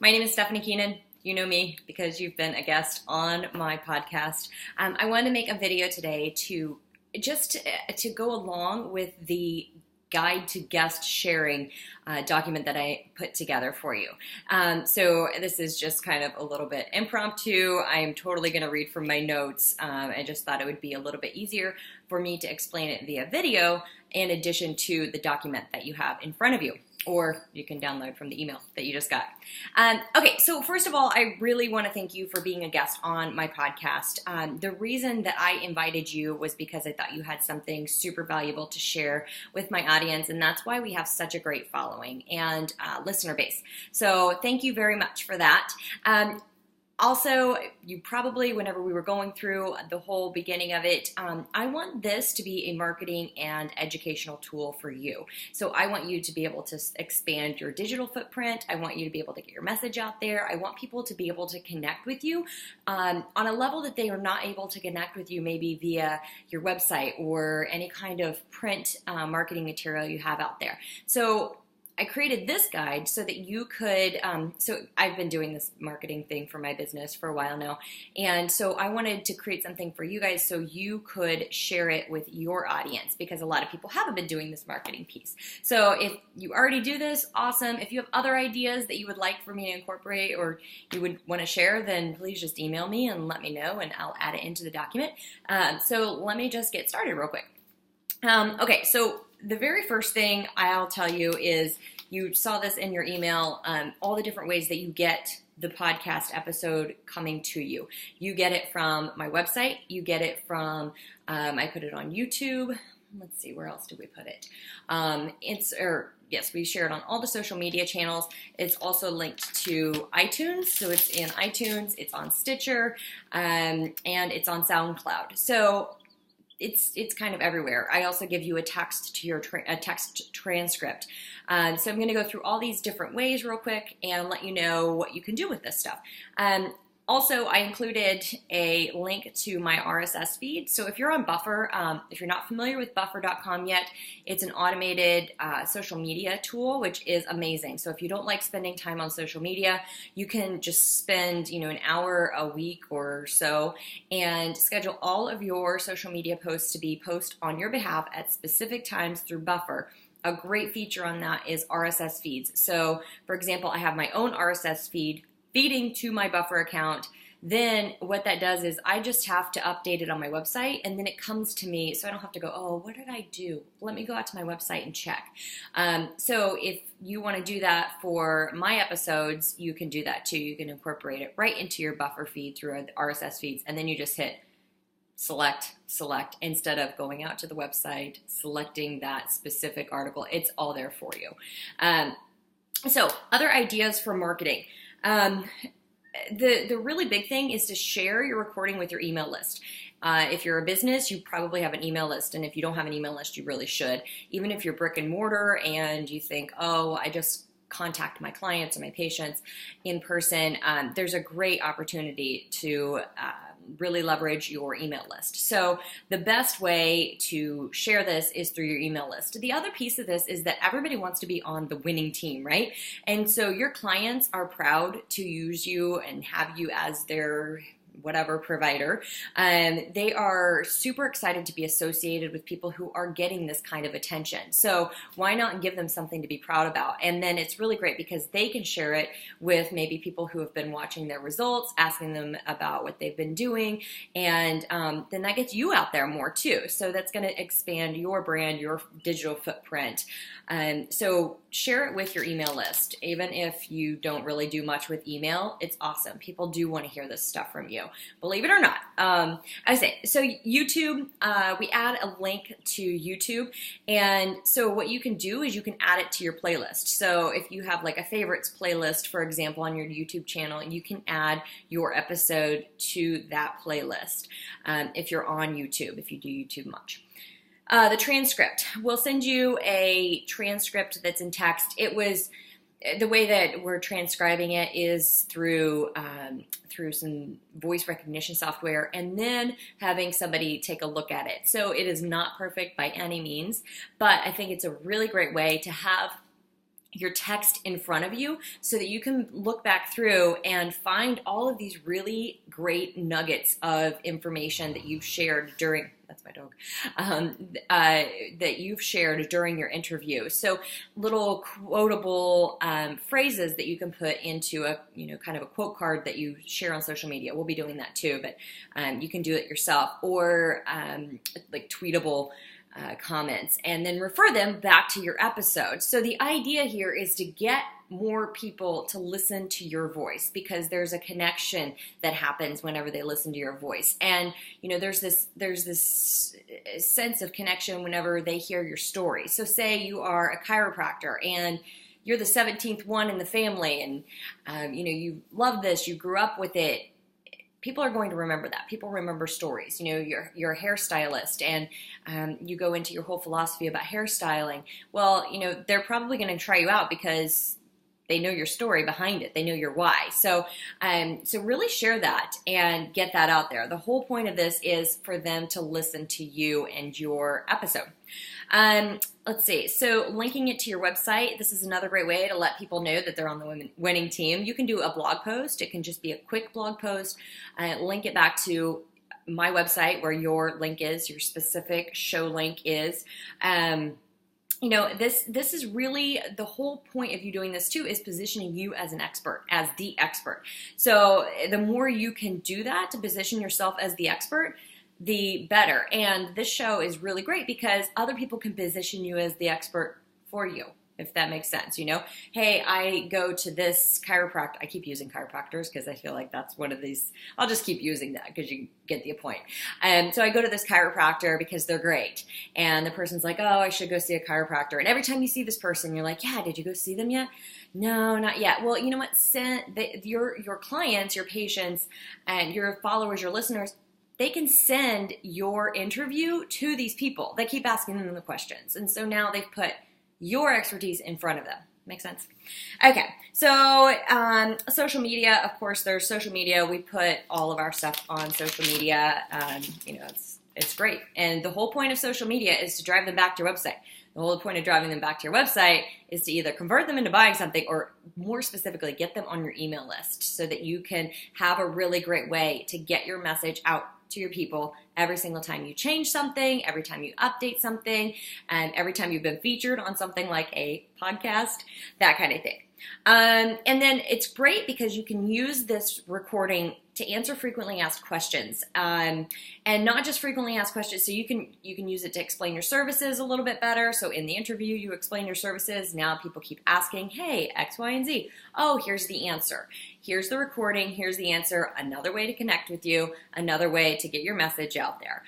My name is Stephanie Keenan. You know me because you've been a guest on my podcast. I wanted to make a video today to to go along with the guide to guest sharing document that I put together for you. So this is just kind of a little bit impromptu. I am totally going to read from my notes. I just thought it would be a little bit easier for me to explain it via video in addition to the document that you have in front of you, or you can download from the email that you just got. Okay, so first of all, I really want to thank you for being a guest on my podcast. The reason that I invited you was because I thought you had something super valuable to share with my audience, and that's why we have such a great following and listener base. So thank you very much for that. Also, you probably, whenever we were going through the whole beginning of it, I want this to be a marketing and educational tool for you. So I want you to be able to expand your digital footprint. I want you to be able to get your message out there. I want people to be able to connect with you on a level that they are not able to connect with you maybe via your website or any kind of print marketing material you have out there. So I created this guide so that you could, so I've been doing this marketing thing for my business for a while now, and so I wanted to create something for you guys so you could share it with your audience, because a lot of people haven't been doing this marketing piece. So if you already do this, awesome. If you have other ideas that you would like for me to incorporate or you would want to share, then please just email me and let me know, and I'll add it into the document. So let me just get started real quick. Okay, so the very first thing I'll tell you is, you saw this in your email, all the different ways that you get the podcast episode coming to you. You get it from my website. You get it from, I put it on YouTube. Let's see, where else did we put it? Yes, we share it on all the social media channels. It's also linked to iTunes. So it's in iTunes, it's on Stitcher, and it's on SoundCloud. So it's kind of everywhere. I also give you a text to your text transcript. So I'm going to go through all these different ways real quick and let you know what you can do with this stuff. Also, I included a link to my RSS feed. So if you're on Buffer, if you're not familiar with Buffer.com yet, it's an automated social media tool, which is amazing. So if you don't like spending time on social media, you can just spend, an hour a week or so and schedule all of your social media posts to be posted on your behalf at specific times through Buffer. A great feature on that is RSS feeds. So, for example, I have my own RSS feed feeding to my Buffer account. Then what that does is I just have to update it on my website, and then it comes to me, so I don't have to go, oh, what did I do? Let me go out to my website and check. So if you want to do that for my episodes, you can do that too. You can incorporate it right into your Buffer feed through the RSS feeds, and then you just hit select, instead of going out to the website, selecting that specific article. It's all there for you. So other ideas for marketing. The really big thing is to share your recording with your email list. If you're a business, you probably have an email list, and if you don't have an email list, you really should. Even if you're brick and mortar and you think, oh, I just contact my clients or my patients in person, there's a great opportunity to really leverage your email list. So the best way to share this is through your email list. The other piece of this is that everybody wants to be on the winning team, right? And so your clients are proud to use you and have you as their whatever provider. They are super excited to be associated with people who are getting this kind of attention. So why not give them something to be proud about? And then it's really great because they can share it with maybe people who have been watching their results, asking them about what they've been doing, and then that gets you out there more too. So that's going to expand your brand, your digital footprint. So share it with your email list. Even if you don't really do much with email, it's awesome. People do want to hear this stuff from you, believe it or not. I say, so YouTube, we add a link to YouTube. And so what you can do is you can add it to your playlist. So if you have like a favorites playlist, for example, on your YouTube channel, you can add your episode to that playlist if you're on YouTube, if you do YouTube much. The transcript. We'll send you a transcript that's in text. It was the way that we're transcribing it is through some voice recognition software, and then having somebody take a look at it. So it is not perfect by any means, but I think it's a really great way to have your text in front of you so that you can look back through and find all of these really great nuggets of information that you've shared during, that's my dog, that you've shared during your interview. So little quotable phrases that you can put into a, kind of a quote card that you share on social media. We'll be doing that too, but you can do it yourself, or like tweetable comments, and then refer them back to your episode. So the idea here is to get more people to listen to your voice, because there's a connection that happens whenever they listen to your voice. And there's this sense of connection whenever they hear your story. So say you are a chiropractor and you're the 17th one in the family, and you love this, you grew up with it. People are going to remember that. People remember stories. You're a hairstylist, and you go into your whole philosophy about hairstyling. Well, they're probably going to try you out because they know your story behind it. They know your why. So really share that and get that out there. The whole point of this is for them to listen to you and your episode. Let's see. So linking it to your website, this is another great way to let people know that they're on the winning team. You can do a blog post. It can just be a quick blog post. Link it back to my website where your link is, your specific show link is. This is really the whole point of you doing this too, is positioning you as an expert, as the expert. So the more you can do that to position yourself as the expert, the better. And this show is really great because other people can position you as the expert for you, if that makes sense. Hey, I go to this chiropractor. I keep using chiropractors because I feel like that's one of these. I'll just keep using that because you get the point. So I go to this chiropractor because they're great. And the person's like, oh, I should go see a chiropractor. And every time you see this person, you're like, yeah, did you go see them yet? No, not yet. Well, you know what? Your clients, your patients, and your followers, your listeners, they can send your interview to these people. They keep asking them the questions. And so now they've put your expertise in front of them. Make sense? Okay, so social media, of course, there's social media. We put all of our stuff on social media. It's great. And the whole point of social media is to drive them back to your website. The whole point of driving them back to your website is to either convert them into buying something, or more specifically, get them on your email list so that you can have a really great way to get your message out to your people every single time you change something, every time you update something, and every time you've been featured on something like a podcast, that kind of thing. And then it's great because you can use this recording to answer frequently asked questions, and not just frequently asked questions. So you can use it to explain your services a little bit better. So in the interview, you explain your services. Now people keep asking, hey, X, Y, and Z. Oh, here's the answer. Here's the recording. Here's the answer. Another way to connect with you. Another way to get your message out there.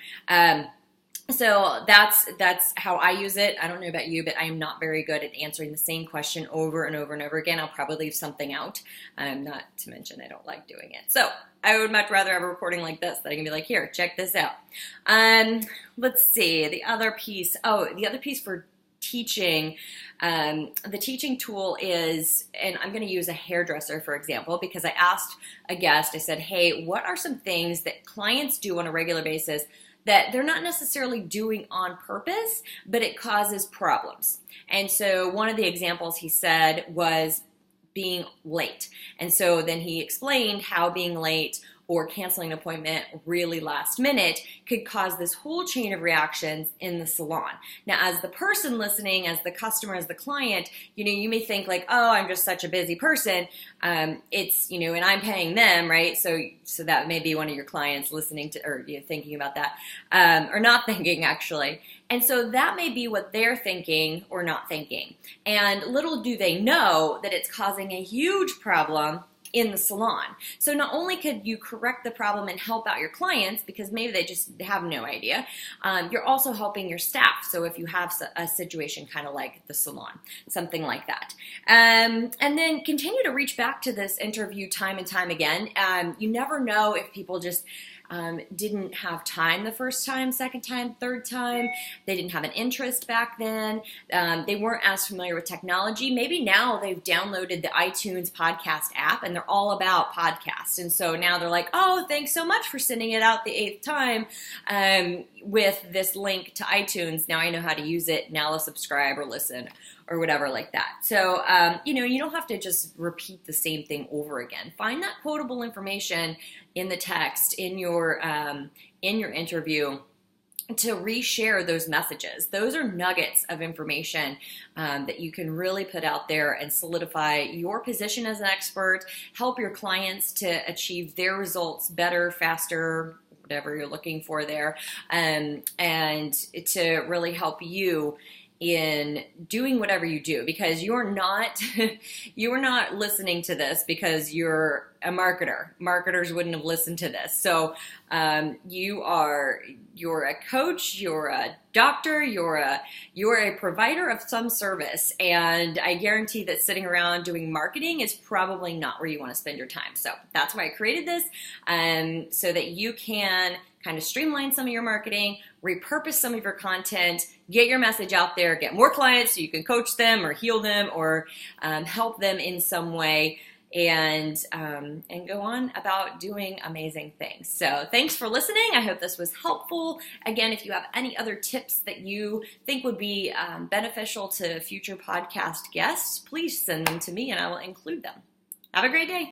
So that's how I use it. I don't know about you, but I am not very good at answering the same question over and over and over again. I'll probably leave something out. Not to mention I don't like doing it. So I would much rather have a recording like this that I can be like, here, check this out. Let's see, the other piece for teaching, the teaching tool is, and I'm going to use a hairdresser, for example, because I asked a guest, I said, hey, what are some things that clients do on a regular basis that they're not necessarily doing on purpose, but it causes problems? And so one of the examples he said was being late. And so then he explained how being late or canceling an appointment really last minute could cause this whole chain of reactions in the salon. Now, as the person listening, as the customer, as the client, you may think like, oh, I'm just such a busy person. And I'm paying them, right? So that may be one of your clients listening to, or thinking about that, or not thinking actually. And so that may be what they're thinking or not thinking. And little do they know that it's causing a huge problem in the salon. So not only could you correct the problem and help out your clients, because maybe they just have no idea, you're also helping your staff. So if you have a situation kind of like the salon, something like that. And then continue to reach back to this interview time and time again. You never know if people just didn't have time the first time, second time, third time. They didn't have an interest back then. They weren't as familiar with technology. Maybe now they've downloaded the iTunes podcast app and they're all about podcasts. And so now they're like, oh, thanks so much for sending it out the 8th time with this link to iTunes. Now I know how to use it. Now I'll subscribe or listen or whatever like that. So, you don't have to just repeat the same thing over again. Find that quotable information in the text, in your interview, to reshare those messages. Those are nuggets of information that you can really put out there and solidify your position as an expert, help your clients to achieve their results better, faster, whatever you're looking for there, and to really help you in doing whatever you do, because you're not listening to this because you're a marketer. Marketers wouldn't have listened to this. So you're a coach, you're a doctor, you're a provider of some service, and I guarantee that sitting around doing marketing is probably not where you want to spend your time. So that's why I created this, so that you can kind of streamline some of your marketing, repurpose some of your content, get your message out there, get more clients so you can coach them or heal them or help them in some way, and go on about doing amazing things. So thanks for listening. I hope this was helpful. Again, if you have any other tips that you think would be beneficial to future podcast guests, please send them to me and I will include them. Have a great day.